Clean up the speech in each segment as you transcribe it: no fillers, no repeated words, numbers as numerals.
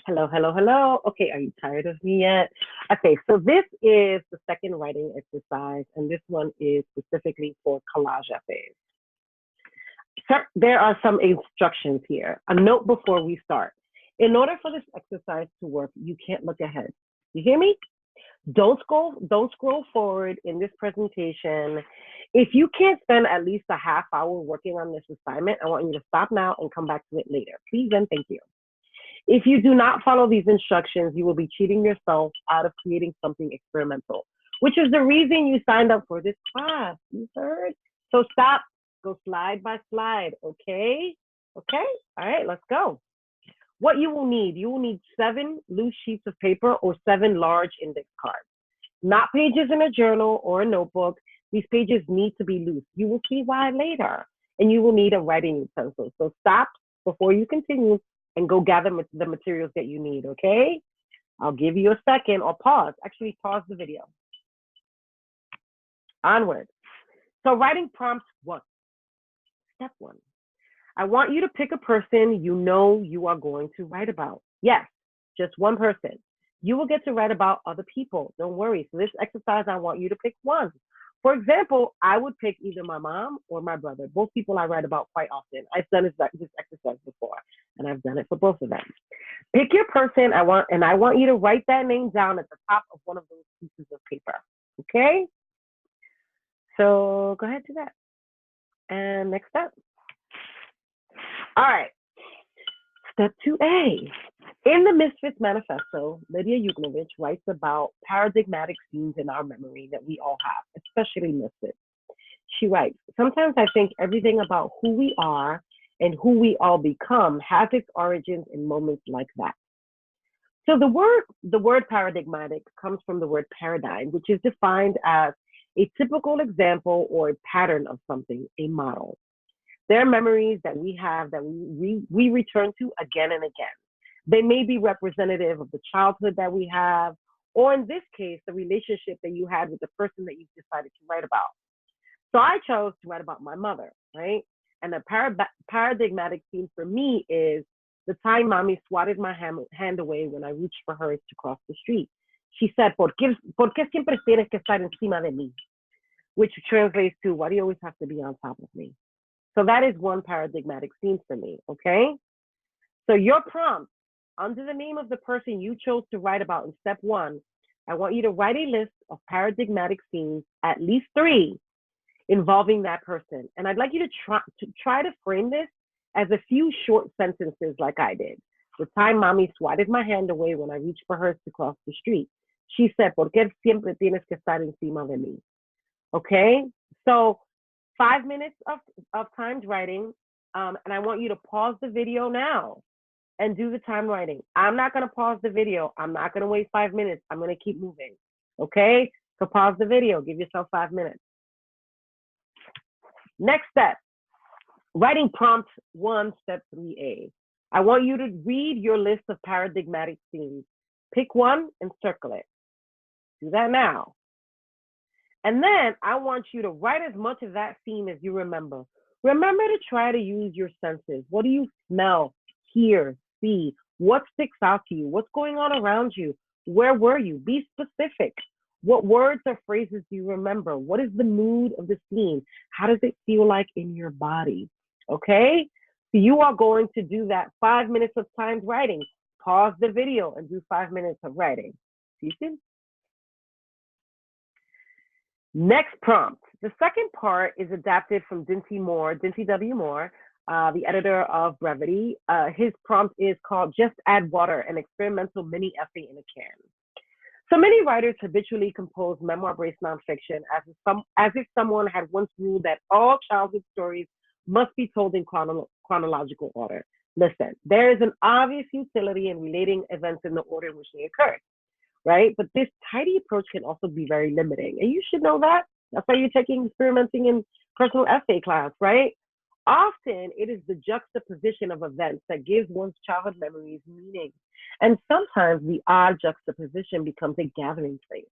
Hello, hello, hello. Okay, are you tired of me yet? Okay, so this is the second writing exercise, and this one is specifically for collage essays. So there are some instructions here. A note before we start. In order for this exercise to work, you can't look ahead. You hear me? Don't scroll forward in this presentation. If you can't spend at least a half hour working on this assignment, I want you to stop now and come back to it later. Please and thank you. If you do not follow these instructions, you will be cheating yourself out of creating something experimental, which is the reason you signed up for this class. You heard? So stop, go slide by slide, okay? Okay? All right, let's go. What you will need 7 loose sheets of paper or 7 large index cards, not pages in a journal or a notebook. These pages need to be loose. You will see why later. And you will need a writing utensil. So stop before you continue and go gather the materials that you need, okay? I'll give you a second or pause. Actually, pause the video. Onward. So writing prompts one. Step one. I want you to pick a person you know you are going to write about. Yes, just one person. You will get to write about other people. Don't worry. So this exercise, I want you to pick one. For example, I would pick either my mom or my brother. Both people I write about quite often. I've done this exercise before, and I've done it for both of them. Pick your person. I want you to write that name down at the top of one of those pieces of paper. Okay? So go ahead to that. And next step. All right. Step 2A. In the Misfits Manifesto, Lydia Yuknovich writes about paradigmatic scenes in our memory that we all have, especially misfits. She writes, sometimes I think everything about who we are and who we all become has its origins in moments like that. So the word paradigmatic comes from the word paradigm, which is defined as a typical example or a pattern of something, a model. There are memories that we have that we return to again and again. They may be representative of the childhood that we have, or in this case, the relationship that you had with the person that you decided to write about. So I chose to write about my mother, right? And the paradigmatic theme for me is the time mommy swatted my hand away when I reached for hers to cross the street. She said, ¿Por qué siempre tienes que estar encima de mí? Which translates to, why do you always have to be on top of me? So that is one paradigmatic theme for me, okay? So your prompt, under the name of the person you chose to write about in step one, I want you to write a list of paradigmatic themes, at least 3, involving that person. And I'd like you to try to frame this as a few short sentences like I did. The time mommy swatted my hand away when I reached for hers to cross the street. She said, ¿Por qué siempre tienes que estar encima de mí? Okay? So 5 minutes of timed writing, and I want you to pause the video now and do the time writing. I'm not going to pause the video. I'm not going to wait 5 minutes. I'm going to keep moving. Okay? So pause the video. Give yourself 5 minutes. Next step, writing prompt 1, step 3A. I want you to read your list of paradigmatic themes. Pick one and circle it. Do that now. And then I want you to write as much of that theme as you remember. Remember to try to use your senses. What do you smell, hear, see? What sticks out to you? What's going on around you? Where were you? Be specific. What words or phrases do you remember? What is the mood of the scene? How does it feel like in your body? Okay? So you are going to do that 5 minutes of timed writing. Pause the video and do 5 minutes of writing. See you soon. Next prompt. The second part is adapted from Dinty W. Moore, the editor of Brevity. His prompt is called Just Add Water, an experimental mini essay in a can. So many writers habitually compose memoir-based nonfiction as if someone had once ruled that all childhood stories must be told in chronological order. Listen, there is an obvious utility in relating events in the order in which they occurred, right? But this tidy approach can also be very limiting. And you should know that. That's why you're taking experimenting in personal essay class, right? Often it is the juxtaposition of events that gives one's childhood memories meaning. And sometimes the odd juxtaposition becomes a gathering place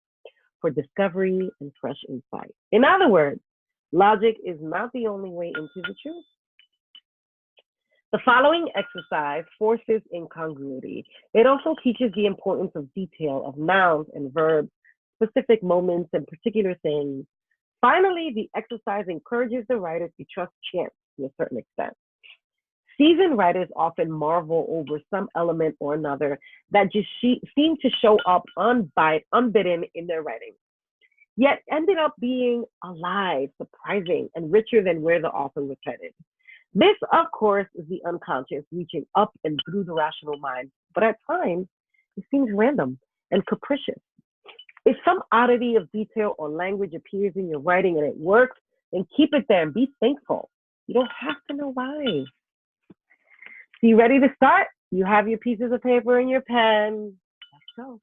for discovery and fresh insight. In other words, logic is not the only way into the truth. The following exercise forces incongruity. It also teaches the importance of detail of nouns and verbs, specific moments, and particular things. Finally, the exercise encourages the writer to trust chance to a certain extent. Seasoned writers often marvel over some element or another that just seem to show up unbidden in their writing, yet ended up being alive, surprising, and richer than where the author was headed. This, of course, is the unconscious reaching up and through the rational mind, but at times it seems random and capricious. If some oddity of detail or language appears in your writing and it works, then keep it there and be thankful. You don't have to know why. So you ready to start? You have your pieces of paper and your pen. Let's go.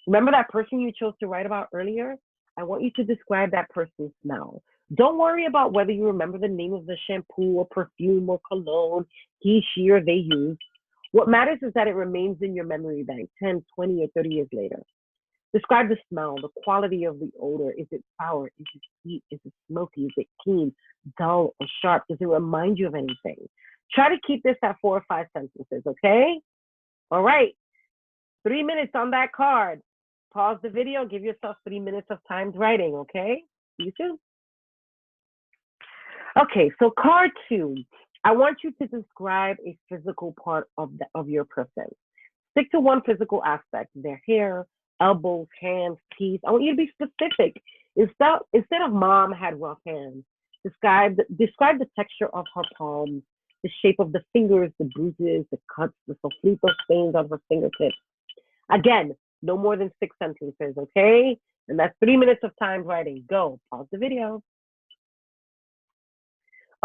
Remember that person you chose to write about earlier? I want you to describe that person's smell. Don't worry about whether you remember the name of the shampoo or perfume or cologne he, she, or they used. What matters is that it remains in your memory bank 10, 20, or 30 years later. Describe the smell, the quality of the odor. Is it sour? Is it sweet? Is it smoky? Is it keen, dull, or sharp? Does it remind you of anything? Try to keep this at 4 or 5 sentences, okay? All right, 3 minutes on that card. Pause the video, give yourself 3 minutes of timed writing, okay? See you soon. Okay, so card 2. I want you to describe a physical part of your person. Stick to one physical aspect, their hair, elbows, hands, teeth. I want you to be specific. Instead of mom had rough hands, describe the texture of her palms, the shape of the fingers, the bruises, the cuts, the sofrito stains on her fingertips. Again, no more than 6 sentences, okay? And that's 3 minutes of timed writing. Go, pause the video.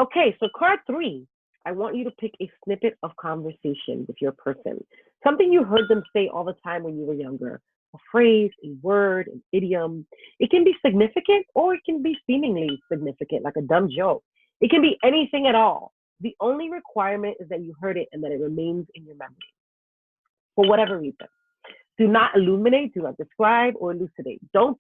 Okay, so card 3, I want you to pick a snippet of conversation with your person. Something you heard them say all the time when you were younger. A phrase, a word, an idiom. It can be significant or it can be seemingly significant, like a dumb joke. It can be anything at all. The only requirement is that you heard it and that it remains in your memory for whatever reason. Do not illuminate, do not describe or elucidate. Don't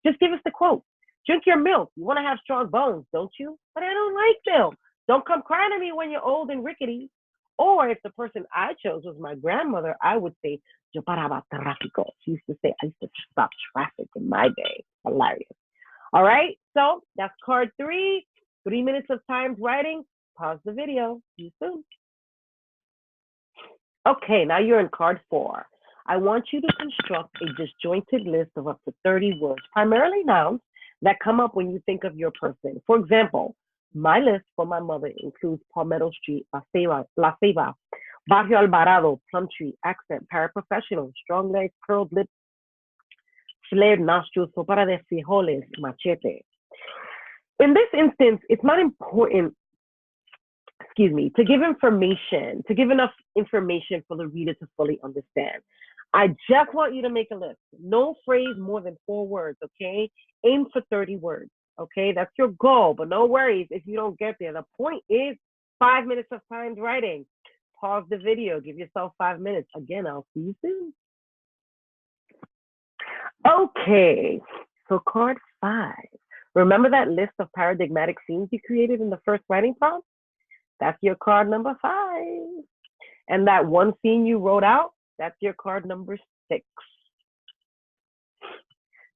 just give us the quote. Drink your milk. You want to have strong bones, don't you? But I don't like milk. Don't come crying to me when you're old and rickety. Or if the person I chose was my grandmother, I would say, yo paraba tráfico. She used to say, I used to stop traffic in my day. Hilarious. All right, so that's card 3. 3 minutes of timed writing. Pause the video. See you soon. Okay, now you're in card 4. I want you to construct a disjointed list of up to 30 words, primarily nouns, that come up when you think of your person. For example, my list for my mother includes Palmetto Street, La Ceiba, Barrio Alvarado, Plumtree, accent, paraprofessional, strong legs, curled lips, flared nostrils, sopa de frijoles, machete. In this instance, it's not important, to give enough information for the reader to fully understand. I just want you to make a list. No phrase more than 4 words, okay? Aim for 30 words, okay? That's your goal, but no worries if you don't get there. The point is 5 minutes of timed writing. Pause the video, give yourself 5 minutes. Again, I'll see you soon. Okay, so card 5. Remember that list of paradigmatic scenes you created in the first writing prompt? That's your card number 5. And that one scene you wrote out, that's your card number 6.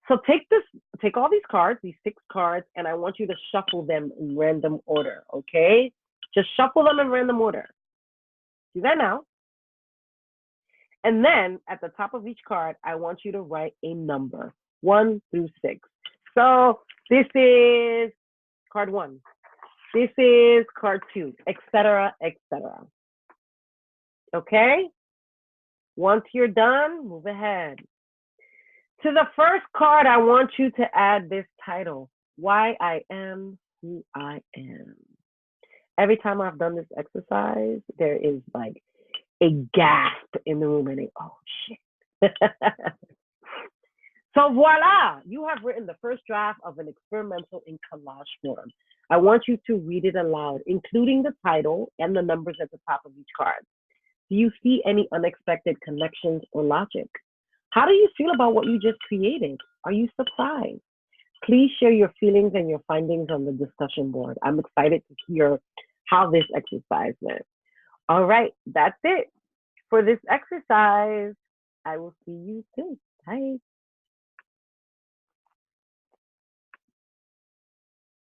So take all these cards, these 6 cards, and I want you to shuffle them in random order, okay? Just shuffle them in random order. Do that now. And then at the top of each card, I want you to write a number, 1 through 6. So this is card 1. This is card 2, etc., etc. Okay? Once you're done, move ahead. To the first card, I want you to add this title, Why I Am Who I Am. Every time I've done this exercise, there is like a gasp in the room and oh shit. So voila, you have written the first draft of an experimental in collage form. I want you to read it aloud, including the title and the numbers at the top of each card. Do you see any unexpected connections or logic? How do you feel about what you just created? Are you surprised? Please share your feelings and your findings on the discussion board. I'm excited to hear how this exercise went. All right, that's it for this exercise. I will see you soon. Bye.